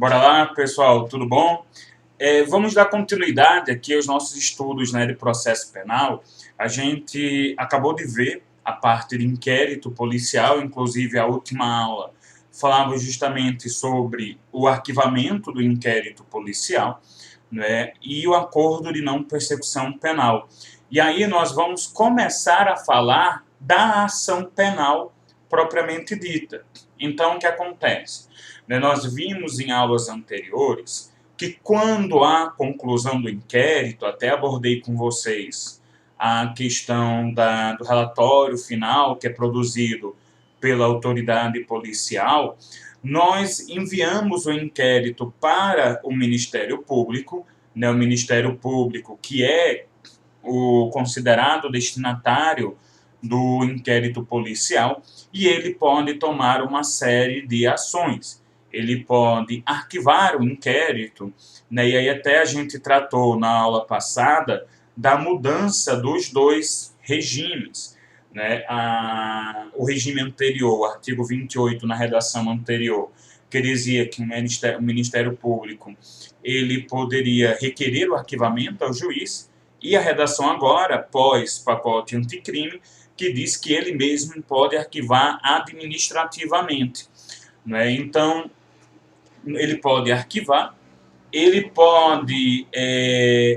Bora lá, pessoal, tudo bom? Vamos dar continuidade aqui aos nossos estudos, né, de processo penal. A gente acabou de ver a parte de inquérito policial, inclusive a última aula falava justamente sobre o arquivamento do inquérito policial, né, e o acordo de não persecução penal. E aí nós vamos começar a falar da ação penal propriamente dita. Então, o que acontece? Nós vimos em aulas anteriores que quando há conclusão do inquérito, até abordei com vocês a questão do relatório final que é produzido pela autoridade policial, nós enviamos o inquérito para o Ministério Público, né, o Ministério Público que é o considerado destinatário do inquérito policial, e ele pode tomar uma série de ações. Ele pode arquivar o inquérito, né, e aí até a gente tratou na aula passada da mudança dos dois regimes. Né, o regime anterior, o artigo 28, na redação anterior, que dizia que o Ministério Público ele poderia requerer o arquivamento ao juiz, e a redação agora, pós-pacote anticrime, que diz que ele mesmo pode arquivar administrativamente. Né? Então, ele pode arquivar, ele pode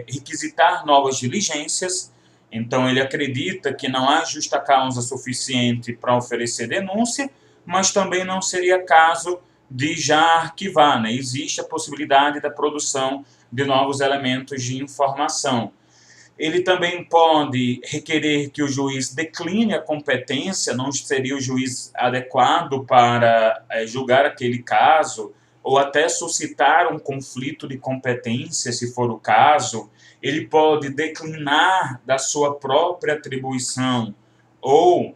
requisitar novas diligências. Então, ele acredita que não há justa causa suficiente para oferecer denúncia, mas também não seria caso de já arquivar. Né? Existe a possibilidade da produção de novos elementos de informação. Ele também pode requerer que o juiz decline a competência, não seria o juiz adequado para julgar aquele caso, ou até suscitar um conflito de competência, se for o caso. Ele pode declinar da sua própria atribuição, ou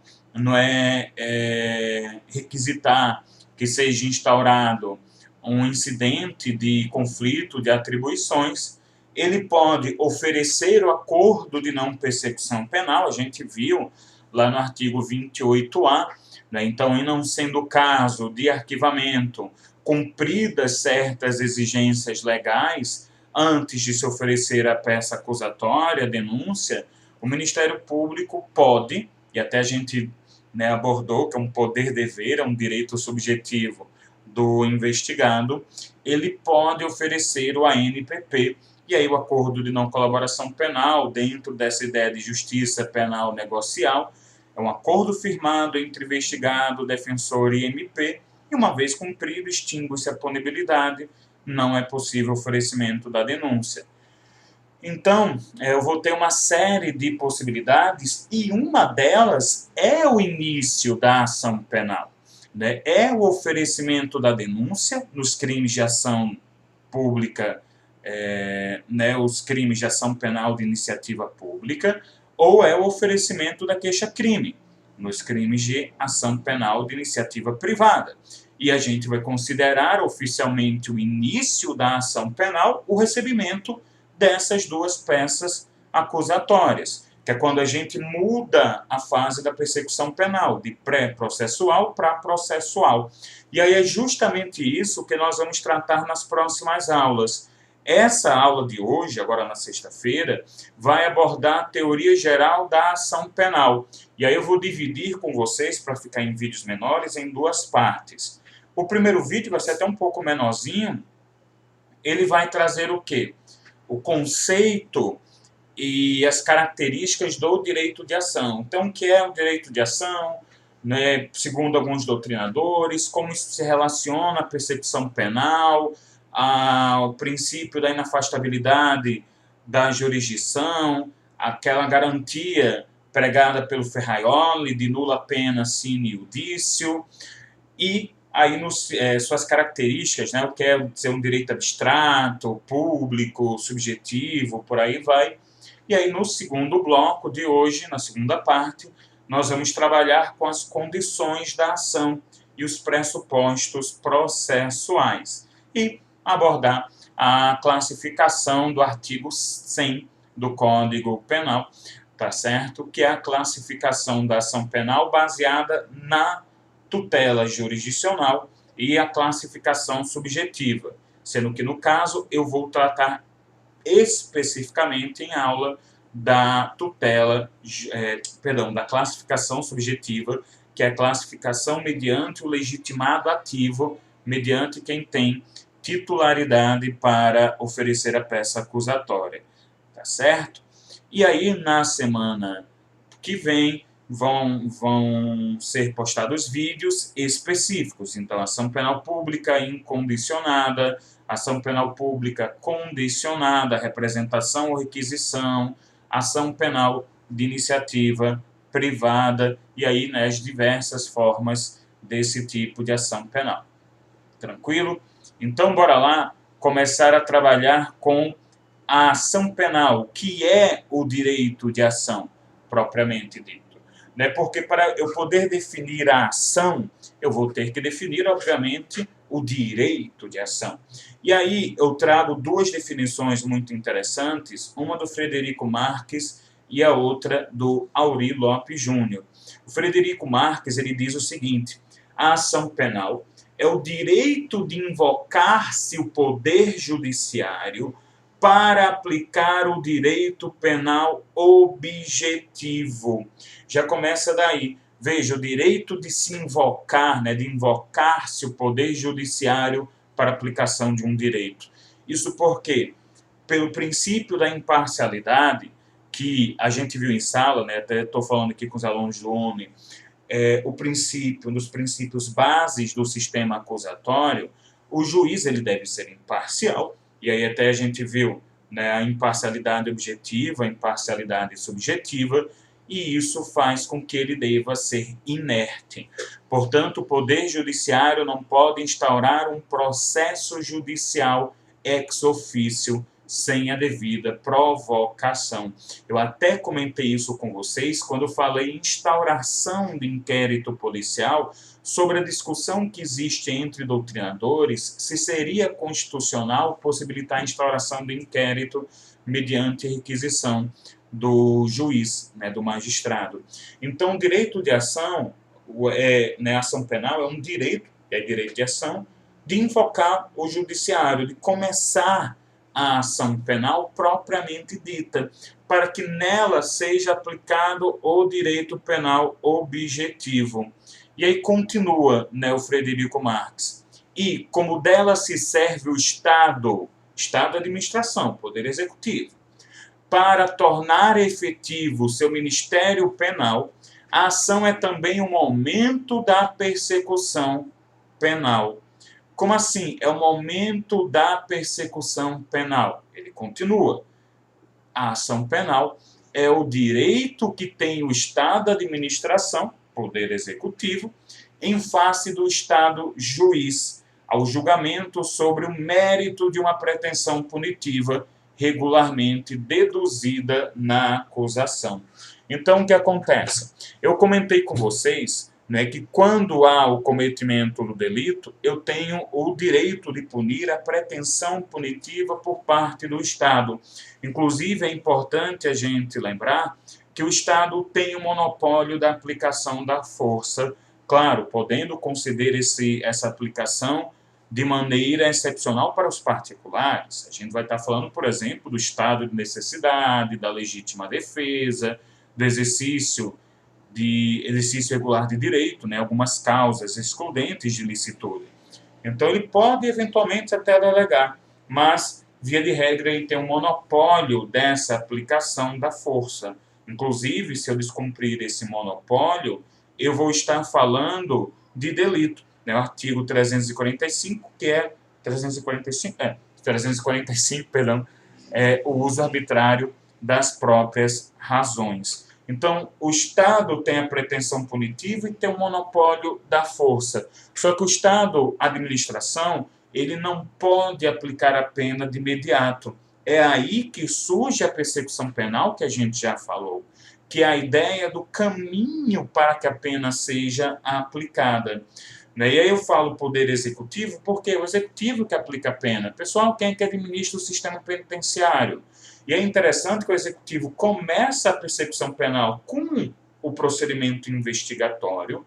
requisitar que seja instaurado um incidente de conflito de atribuições. Ele pode oferecer o acordo de não persecução penal, a gente viu lá no artigo 28A, né? Então, em não sendo o caso de arquivamento, cumpridas certas exigências legais, antes de se oferecer a peça acusatória, a denúncia, o Ministério Público pode, e até a gente abordou que é um poder-dever, é um direito subjetivo do investigado, ele pode oferecer o ANPP, e aí o acordo de não colaboração penal, dentro dessa ideia de justiça penal negocial, é um acordo firmado entre investigado, defensor e MP, e uma vez cumprido, extingue-se a punibilidade, não é possível oferecimento da denúncia. Então, eu vou ter uma série de possibilidades, e uma delas é o início da ação penal. Né? É o oferecimento da denúncia nos crimes de ação pública, os crimes de ação penal de iniciativa pública, ou é o oferecimento da queixa-crime, nos crimes de ação penal de iniciativa privada. E a gente vai considerar oficialmente o início da ação penal o recebimento dessas duas peças acusatórias, que é quando a gente muda a fase da persecução penal, de pré-processual para processual. E aí é justamente isso que nós vamos tratar nas próximas aulas. Essa aula de hoje, agora na sexta-feira, vai abordar a teoria geral da ação penal. E aí eu vou dividir com vocês, para ficar em vídeos menores, em duas partes. O primeiro vídeo vai ser até um pouco menorzinho. Ele vai trazer o quê? O conceito e as características do direito de ação. Então, o que é o direito de ação? Segundo alguns doutrinadores, como isso se relaciona à persecução penal, ao princípio da inafastabilidade da jurisdição, aquela garantia pregada pelo Ferraioli de nula pena sine iudicio, e aí suas características, o que é ser um direito abstrato, público, subjetivo, por aí vai. E aí no segundo bloco de hoje, na segunda parte, nós vamos trabalhar com as condições da ação e os pressupostos processuais. E abordar a classificação do artigo 100 do Código Penal, tá certo? Que é a classificação da ação penal baseada na tutela jurisdicional e a classificação subjetiva. sendo que, no caso, eu vou tratar especificamente em aula da tutela, da classificação subjetiva, que é a classificação mediante o legitimado ativo, mediante quem tem titularidade para oferecer a peça acusatória, tá certo? E aí, na semana que vem, vão ser postados vídeos específicos. Então, ação penal pública incondicionada, ação penal pública condicionada, representação ou requisição, ação penal de iniciativa privada, e aí, né, as diversas formas desse tipo de ação penal. Tranquilo? Então, bora lá começar a trabalhar com a ação penal, que é o direito de ação, propriamente dito. Né? Porque para eu poder definir a ação, eu vou ter que definir, obviamente, o direito de ação. E aí eu trago duas definições muito interessantes, uma do Frederico Marques e a outra do Aury Lopes Júnior. O Frederico Marques, ele diz o seguinte: a ação penal é o direito de invocar-se o poder judiciário para aplicar o direito penal objetivo. Já começa daí. Veja, o direito de se invocar, né, de invocar-se o poder judiciário para aplicação de um direito. Isso porque, pelo princípio da imparcialidade, que a gente viu em sala, né, até estou falando aqui com os alunos do ONU, o princípio, um dos princípios bases do sistema acusatório, o juiz ele deve ser imparcial, e aí até a gente viu, né, a imparcialidade objetiva, a imparcialidade subjetiva, e isso faz com que ele deva ser inerte. Portanto, o Poder Judiciário não pode instaurar um processo judicial ex officio sem a devida provocação. Eu até comentei isso com vocês quando falei em instauração de inquérito policial, sobre a discussão que existe entre doutrinadores se seria constitucional possibilitar a instauração de inquérito mediante requisição do juiz, né, do magistrado. Então, o direito de ação, né, ação penal, é um direito, é direito de ação, de invocar o judiciário, de começar a ação penal propriamente dita, para que nela seja aplicado o direito penal objetivo. E aí continua, né, o Frederico Marques. E como dela se serve o Estado de administração, Poder Executivo, para tornar efetivo o seu Ministério Penal, a ação é também um momento da persecução penal. Como assim? É o momento da persecução penal. Ele continua. A ação penal é o direito que tem o Estado de administração, Poder Executivo, em face do Estado juiz, ao julgamento sobre o mérito de uma pretensão punitiva regularmente deduzida na acusação. Então, o que acontece? Eu comentei com vocês, né, que quando há o cometimento do delito, eu tenho o direito de punir a pretensão punitiva por parte do Estado. Inclusive, é importante a gente lembrar que o Estado tem o monopólio da aplicação da força, claro, podendo conceder essa aplicação de maneira excepcional para os particulares. A gente vai estar falando, por exemplo, do estado de necessidade, da legítima defesa, do exercício regular de direito, né, algumas causas excludentes de licitude. Então, ele pode, eventualmente, até delegar, mas, via de regra, ele tem um monopólio dessa aplicação da força. Inclusive, se eu descumprir esse monopólio, eu vou estar falando de delito. O artigo 345, que é 345, perdão, o uso arbitrário das próprias razões. Então, o Estado tem a pretensão punitiva e tem o monopólio da força. Só que o Estado, a administração, ele não pode aplicar a pena de imediato. É aí que surge a persecução penal, que a gente já falou, que é a ideia do caminho para que a pena seja aplicada. E aí eu falo Poder Executivo porque é o Executivo que aplica a pena. Pessoal, quem é que administra o sistema penitenciário? E é interessante que o Executivo começa a persecução penal com o procedimento investigatório,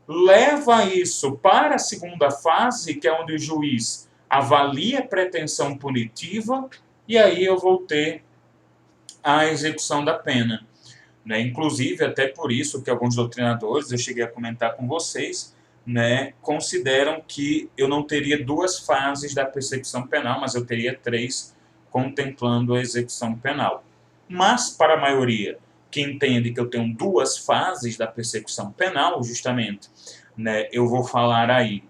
leva isso para a segunda fase, que é onde o juiz avalie a pretensão punitiva e aí eu vou ter a execução da pena. Né? Inclusive, até por isso que alguns doutrinadores, eu cheguei a comentar com vocês, né, consideram que eu não teria duas fases da persecução penal, mas eu teria três, contemplando a execução penal. Mas, para a maioria que entende que eu tenho duas fases da persecução penal, justamente, né, eu vou falar aí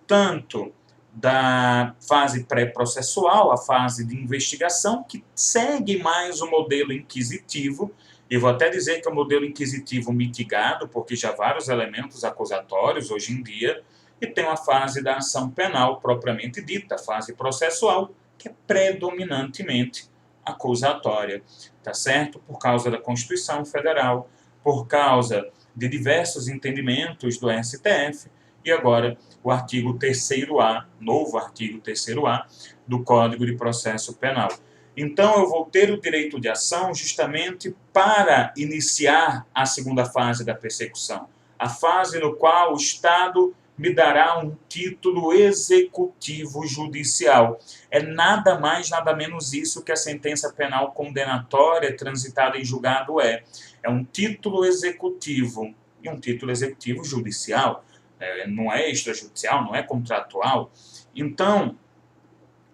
tanto da fase pré-processual, a fase de investigação, que segue mais o modelo inquisitivo, e vou até dizer que é o modelo inquisitivo mitigado, porque já há vários elementos acusatórios hoje em dia, e tem uma fase da ação penal propriamente dita, a fase processual, que é predominantemente acusatória, tá certo? Por causa da Constituição Federal, por causa de diversos entendimentos do STF, e agora o artigo 3º-A, novo artigo 3º-A do Código de Processo Penal. Então, eu vou ter o direito de ação justamente para iniciar a segunda fase da persecução, a fase no qual o Estado me dará um título executivo judicial. É nada mais, nada menos isso que a sentença penal condenatória transitada em julgado é. É um título executivo e um título executivo judicial. Não é extrajudicial, não é contratual. Então,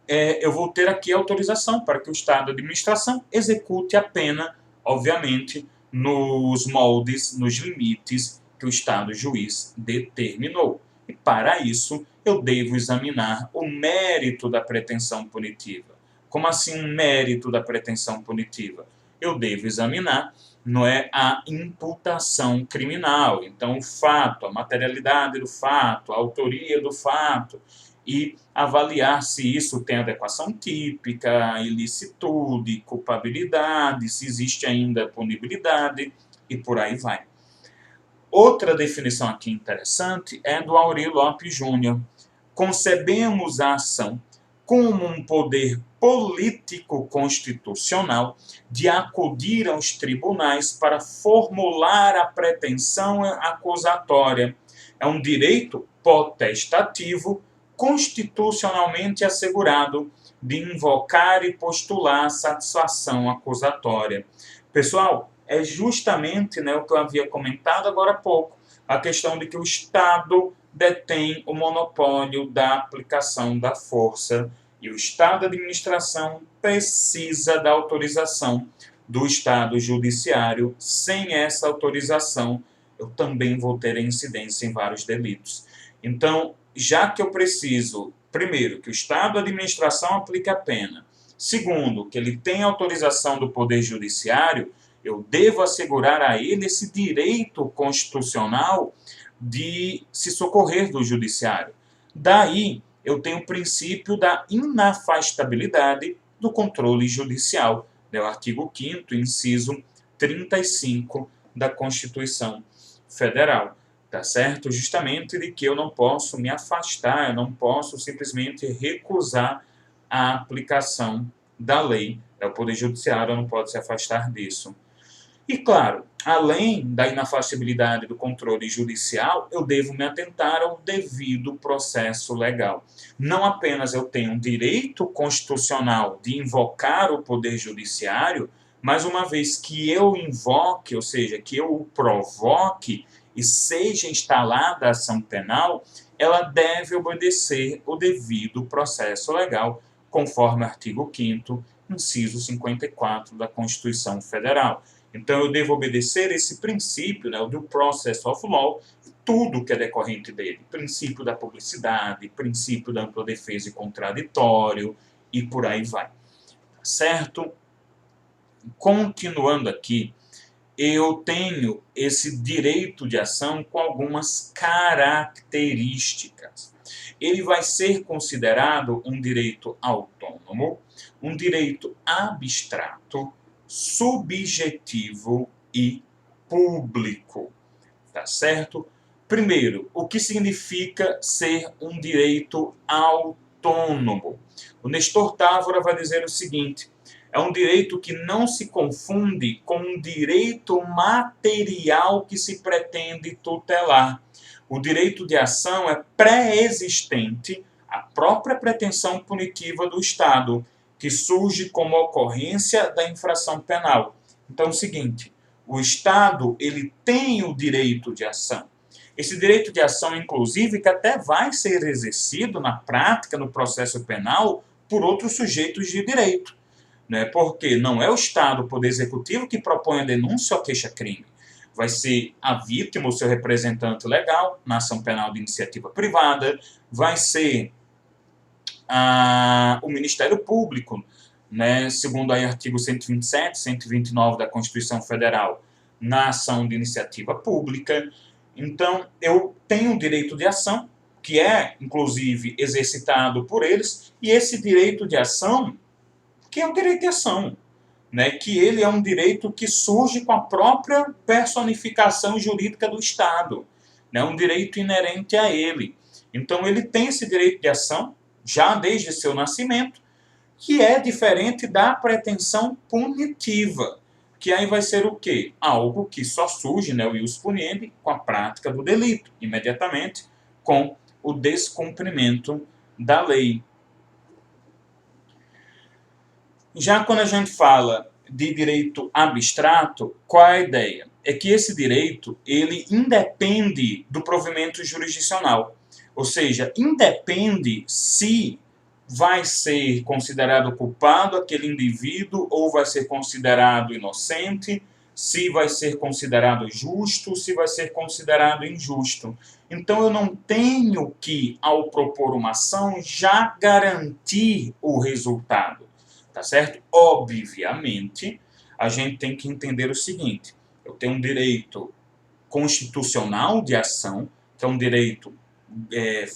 eu vou ter aqui autorização para que o Estado de administração execute a pena, obviamente, nos moldes, nos limites que o Estado juiz determinou. E, para isso, eu devo examinar o mérito da pretensão punitiva. Como assim um mérito da pretensão punitiva? Eu devo examinar não é a imputação criminal. Então, o fato, a materialidade do fato, a autoria do fato, e avaliar se isso tem adequação típica, ilicitude, culpabilidade, se existe ainda punibilidade, e por aí vai. Outra definição aqui interessante é do Aury Lopes Júnior. Concebemos a ação como um poder político constitucional de acudir aos tribunais para formular a pretensão acusatória. É um direito potestativo constitucionalmente assegurado de invocar e postular a satisfação acusatória. Pessoal, é justamente, né, o que eu havia comentado agora há pouco, a questão de que o Estado detém o monopólio da aplicação da força e o Estado de administração precisa da autorização do Estado judiciário. Sem essa autorização, eu também vou ter incidência em vários delitos. Então, já que eu preciso, primeiro, que o Estado de administração aplique a pena, segundo, que ele tenha autorização do Poder Judiciário, eu devo assegurar a ele esse direito constitucional de se socorrer do Judiciário. Daí, eu tenho o princípio da inafastabilidade do controle judicial, né? O artigo 5º, inciso 35 da Constituição Federal. Tá certo? Justamente de que eu não posso me afastar, eu não posso simplesmente recusar a aplicação da lei. O Poder Judiciário não pode se afastar disso. E, claro, além da inafastabilidade do controle judicial, eu devo me atentar ao devido processo legal. Não apenas eu tenho um direito constitucional de invocar o Poder Judiciário, mas uma vez que eu invoque, ou seja, que eu o provoque e seja instalada a ação penal, ela deve obedecer o devido processo legal, conforme o artigo 5º, inciso 54 da Constituição Federal. Então, eu devo obedecer esse princípio, né, o due process of law, tudo que é decorrente dele. Princípio da publicidade, princípio da ampla defesa e contraditório, e por aí vai. Certo? Continuando aqui, eu tenho esse direito de ação com algumas características. Ele vai ser considerado um direito autônomo, um direito abstrato, subjetivo e público. Tá certo? Primeiro, o que significa ser um direito autônomo? O Nestor Távora vai dizer o seguinte: é um direito que não se confunde com um direito material que se pretende tutelar. O direito de ação é pré-existente, a própria pretensão punitiva do Estado, que surge como ocorrência da infração penal. Então, é o seguinte, o Estado ele tem o direito de ação. Esse direito de ação, inclusive, que até vai ser exercido na prática, no processo penal, por outros sujeitos de direito. Né? Porque não é o Estado, o Poder Executivo, que propõe a denúncia ou queixa-crime. Vai ser a vítima, o seu representante legal, na ação penal de iniciativa privada, vai ser o Ministério Público, né, segundo aí artigo 127, 129 da Constituição Federal, na ação de iniciativa pública. Então, eu tenho um direito de ação, que é, inclusive, exercitado por eles, e esse direito de ação, que é o direito de ação, né, que ele é um direito que surge com a própria personificação jurídica do Estado, né, um direito inerente a ele. Então, ele tem esse direito de ação, já desde seu nascimento, que é diferente da pretensão punitiva, que aí vai ser o quê? Algo que só surge, né, o ius puniendi, com a prática do delito, imediatamente com o descumprimento da lei. Já quando a gente fala de direito abstrato, qual é a ideia? É que esse direito, ele independe do provimento jurisdicional. Ou seja, independe se vai ser considerado culpado aquele indivíduo ou vai ser considerado inocente, se vai ser considerado justo, se vai ser considerado injusto. Então, eu não tenho que, ao propor uma ação, já garantir o resultado. Tá certo? Obviamente, a gente tem que entender o seguinte: eu tenho um direito constitucional de ação, que é um direito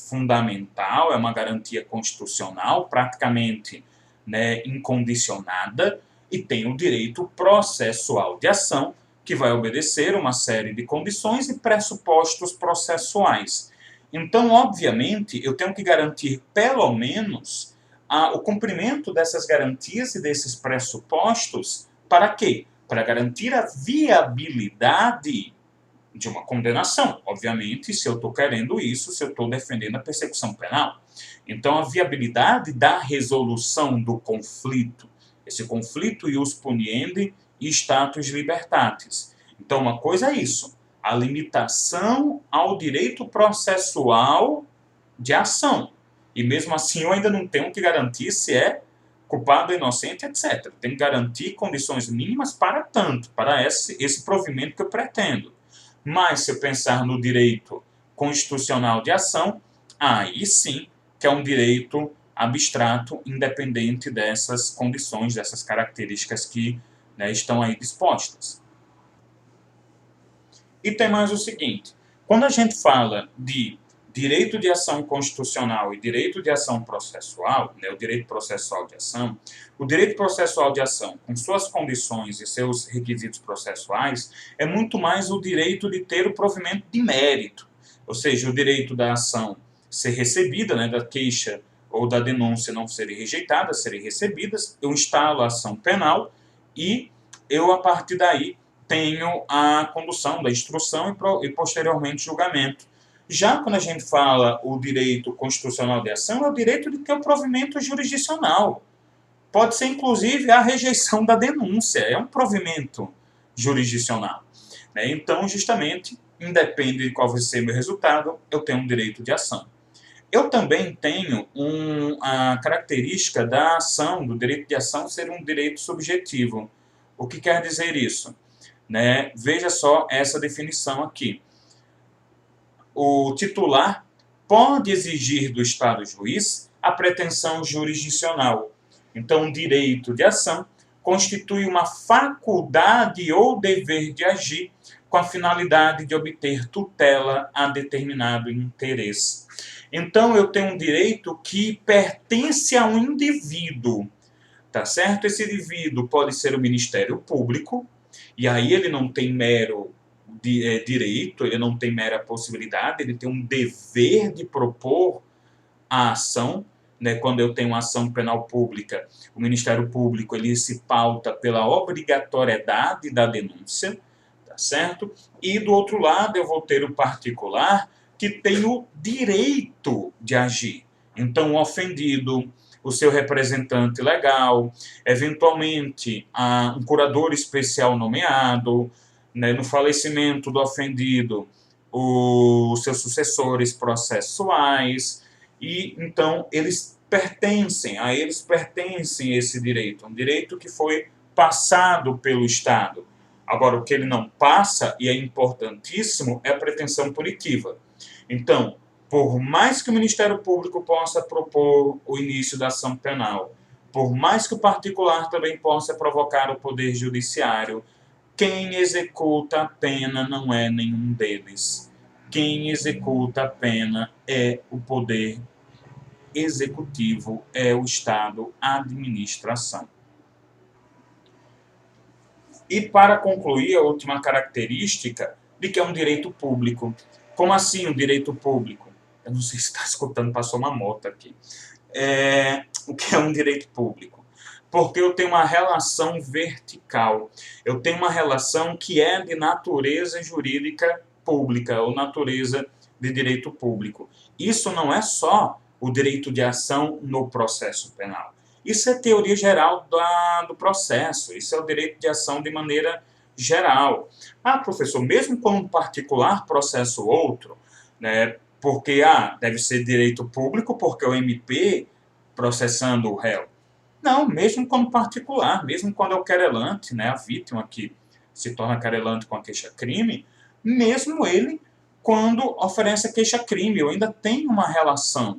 fundamental, é uma garantia constitucional, praticamente, né, incondicionada, e tem o direito processual de ação, que vai obedecer uma série de condições e pressupostos processuais. Então, obviamente, eu tenho que garantir, pelo menos, o cumprimento dessas garantias e desses pressupostos, para quê? Para garantir a viabilidade de uma condenação. Obviamente, se eu estou querendo isso, se eu estou defendendo a persecução penal. Então, a viabilidade da resolução do conflito, esse conflito ius puniendi e status libertatis. Então, uma coisa é isso, a limitação ao direito processual de ação. E mesmo assim, eu ainda não tenho que garantir se é culpado, inocente, etc. Tenho que garantir condições mínimas para tanto, para esse provimento que eu pretendo. Mas, se eu pensar no direito constitucional de ação, aí sim que é um direito abstrato, independente dessas condições, dessas características que, né, estão aí dispostas. E tem mais o seguinte: quando a gente fala de direito de ação constitucional e direito de ação processual, né, o direito processual de ação, o direito processual de ação, com suas condições e seus requisitos processuais, é muito mais o direito de ter o provimento de mérito, ou seja, o direito da ação ser recebida, né, da queixa ou da denúncia não serem rejeitadas, serem recebidas, eu instalo a ação penal e eu, a partir daí, tenho a condução da instrução e posteriormente julgamento. Já quando a gente fala o direito constitucional de ação, é o direito de ter o provimento jurisdicional. Pode ser, inclusive, a rejeição da denúncia. É um provimento jurisdicional. Né? Então, justamente, independe de qual vai ser o meu resultado, eu tenho um direito de ação. Eu também tenho a característica da ação, do direito de ação, ser um direito subjetivo. O que quer dizer isso? Né? Veja só essa definição aqui. O titular pode exigir do Estado juiz a pretensão jurisdicional. Então, o direito de ação constitui uma faculdade ou dever de agir com a finalidade de obter tutela a determinado interesse. Então, eu tenho um direito que pertence a um indivíduo, tá certo? Esse indivíduo pode ser o Ministério Público, e aí ele não tem mero direito, ele não tem mera possibilidade, ele tem um dever de propor a ação, né? Quando eu tenho uma ação penal pública, o Ministério Público ele se pauta pela obrigatoriedade da denúncia, tá certo? E do outro lado eu vou ter o particular que tem o direito de agir. Então, o ofendido, o seu representante legal, eventualmente um curador especial nomeado, né, no falecimento do ofendido, os seus sucessores processuais, e então a eles pertencem esse direito, um direito que foi passado pelo Estado. Agora, o que ele não passa, e é importantíssimo, é a pretensão punitiva. Então, por mais que o Ministério Público possa propor o início da ação penal, por mais que o particular também possa provocar o Poder Judiciário, quem executa a pena não é nenhum deles. Quem executa a pena é o Poder Executivo, é o Estado, a administração. E para concluir, a última característica de que é um direito público. Como assim um direito público? Eu não sei se está escutando, passou uma moto aqui. O que é um direito público? Porque eu tenho uma relação vertical. Eu tenho uma relação que é de natureza jurídica pública, ou natureza de direito público. Isso não é só o direito de ação no processo penal. Isso é teoria geral do processo, isso é o direito de ação de maneira geral. Ah, professor, mesmo quando um particular processa o outro, né, porque deve ser direito público, porque o MP processando o réu. Não, mesmo quando particular, mesmo quando é o querelante, né, a vítima que se torna querelante com a queixa-crime, mesmo ele, quando oferece a queixa-crime, eu ainda tenho uma relação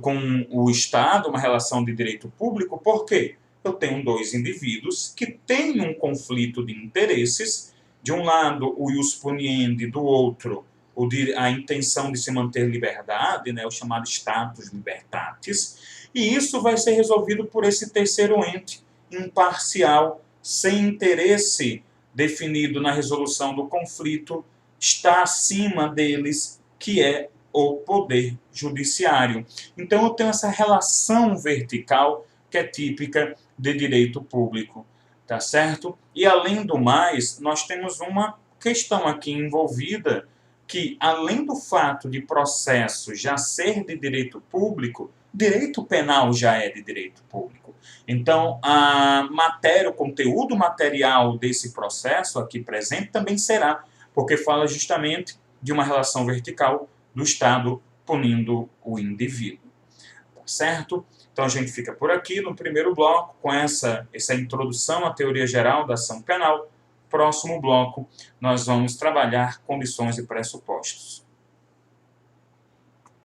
com o Estado, uma relação de direito público, por quê? Eu tenho dois indivíduos que têm um conflito de interesses, de um lado o ius puniendi, do outro a intenção de se manter liberdade, né, o chamado status libertatis, e isso vai ser resolvido por esse terceiro ente imparcial, sem interesse definido na resolução do conflito, está acima deles, que é o Poder Judiciário. Então, eu tenho essa relação vertical que é típica de direito público, tá certo? E, além do mais, nós temos uma questão aqui envolvida que, além do fato de processo já ser de direito público, direito penal já é de direito público. Então, a matéria, o conteúdo material desse processo aqui presente também será, porque fala justamente de uma relação vertical do Estado punindo o indivíduo. Tá certo? Então, a gente fica por aqui no primeiro bloco, com essa introdução à teoria geral da ação penal. Próximo bloco, nós vamos trabalhar condições e pressupostos.